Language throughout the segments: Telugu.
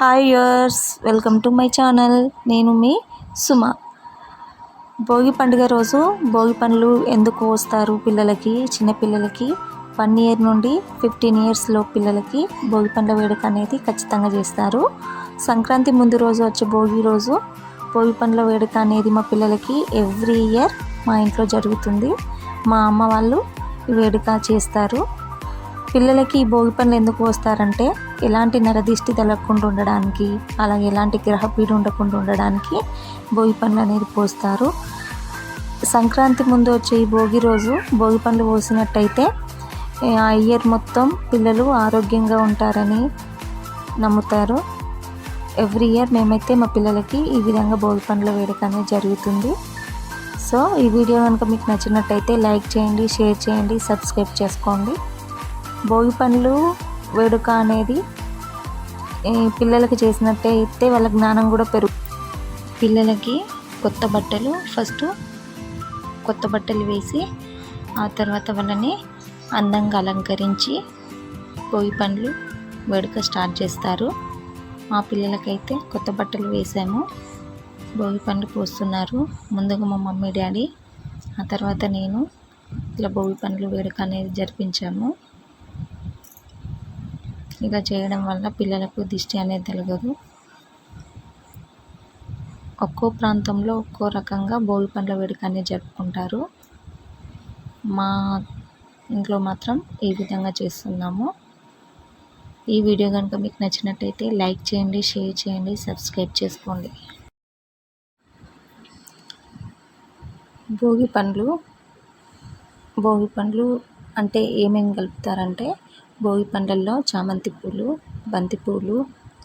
Hi yours, welcome to my channel. నేను మీ సుమ. భోగి పండుగ రోజు భోగి పండ్లు ఎందుకు పోస్తారు పిల్లలకి, చిన్నపిల్లలకి 1 year నుండి 15 years పిల్లలకి భోగి పండ్ల వేడుక అనేది ఖచ్చితంగా చేస్తారు. సంక్రాంతి ముందు రోజు వచ్చే భోగి రోజు భోగి పండ్ల వేడుక అనేది మా పిల్లలకి ఎవ్రీ ఇయర్ మా ఇంట్లో జరుగుతుంది. మా అమ్మ వాళ్ళు ఈ వేడుక చేస్తారు. పిల్లలకి భోగి పండ్లు ఎందుకు పోస్తారంటే ఎలాంటి నరదిష్టి తగలకుండా ఉండడానికి, అలాగే ఎలాంటి గ్రహపీడ ఉండకుండా ఉండడానికి భోగి పండ్లు అనేది పోస్తారు. సంక్రాంతి ముందు వచ్చే ఈ భోగి రోజు భోగి పండ్లు పోసినట్టయితే ఆ ఇయర్ మొత్తం పిల్లలు ఆరోగ్యంగా ఉంటారని నమ్ముతారు. ఎవ్రీ ఇయర్ మేమైతే మా పిల్లలకి ఈ విధంగా భోగి పండ్ల వేడుక అనేది జరుగుతుంది. సో ఈ వీడియో కనుక మీకు నచ్చినట్టయితే లైక్ చేయండి, షేర్ చేయండి, సబ్స్క్రైబ్ చేసుకోండి. భోగి పండ్లు వేడుక అనేది పిల్లలకి చేసినట్టయితే వాళ్ళ జ్ఞానం కూడా పిల్లలకి ఫస్ట్ కొత్త బట్టలు వేసి ఆ తర్వాత వాళ్ళని అందంగా అలంకరించి భోగి పండ్లు వేడుక స్టార్ట్ చేస్తారు. మా పిల్లలకైతే కొత్త బట్టలు వేసాము, భోగి పండ్లు పోస్తున్నారు. ముందుగా మా మమ్మీ డాడీ, ఆ తర్వాత నేను ఇలా భోగి పండ్లు వేడుక అనేది జరిపించాము. ఇలా చేయడం వల్ల పిల్లలకు దిష్టి అనేది తగలదు. ఒక్కో ప్రాంతంలో ఒక్కో రకంగా భోగి పండ్ల వేడుక అనేది జరుపుకుంటారు. మా ఇంట్లో మాత్రం ఈ విధంగా చేస్తున్నాము. ఈ వీడియో కనుక మీకు నచ్చినట్టయితే లైక్ చేయండి, షేర్ చేయండి, సబ్స్క్రైబ్ చేసుకోండి. భోగి పండ్లు అంటే ఏమేమి కలుపుతారంటే భోగి పండ్లల్లో చామంతి పూలు, బంతి పూలు,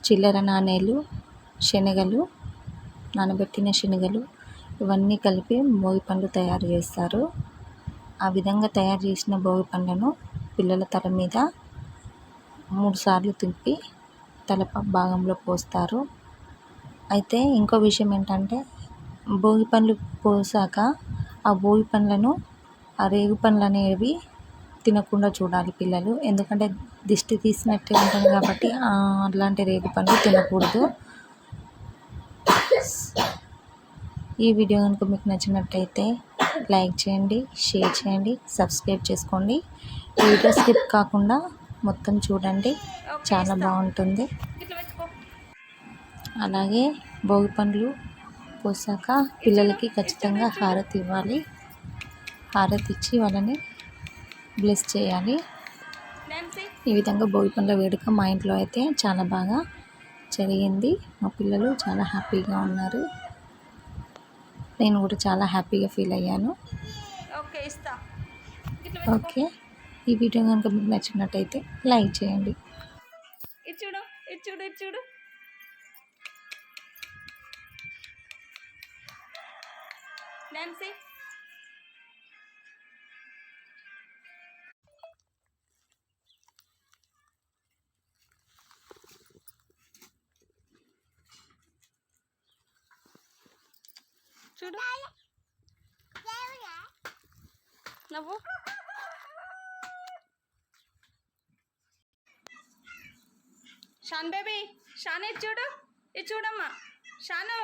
చిల్లర నాణేలు, శనగలు, నానబెట్టిన శనగలు ఇవన్నీ కలిపి భోగి పండ్లు తయారు చేస్తారు. ఆ విధంగా తయారు చేసిన భోగి పండ్లను పిల్లల తల మీద 3 సార్లు తిప్పి తల భాగంలో పోస్తారు. అయితే ఇంకో విషయం ఏంటంటే భోగి పండ్లు పోసాక ఆ భోగి పండ్లను, ఆ రేగు పండ్లు అనేవి తినకుండా చూడాలి పిల్లలు. ఎందుకంటే దిష్టి తీసినట్టే ఉంటుంది కాబట్టి అలాంటి రేగు పండ్లు తినకూడదు. ఈ వీడియో కనుక మీకు నచ్చినట్టయితే లైక్ చేయండి, షేర్ చేయండి, సబ్స్క్రైబ్ చేసుకోండి. వీడియో స్కిప్ కాకుండా మొత్తం చూడండి, చాలా బాగుంటుంది. అలాగే భోగి పండ్లు పోసాక పిల్లలకి ఖచ్చితంగా హారతి ఇవ్వాలి. హారతి ఇచ్చి వాళ్ళని బ్లెస్ చేయాలి. ఈ విధంగా భోగి పండ్ల వేడుక మా ఇంట్లో అయితే చాలా బాగా జరిగింది. మా పిల్లలు చాలా హ్యాపీగా ఉన్నారు. నేను కూడా చాలా హ్యాపీగా ఫీల్ అయ్యాను. ఓకే, ఈ వీడియో కనుక మీకు నచ్చినట్టయితే లైక్ చేయండి. చూడు నాన్సీ, చూడు నవ్వు. షాన్ బేబీ, షాన్ ఇది చూడు, ఇది చూడమ్మా. షాను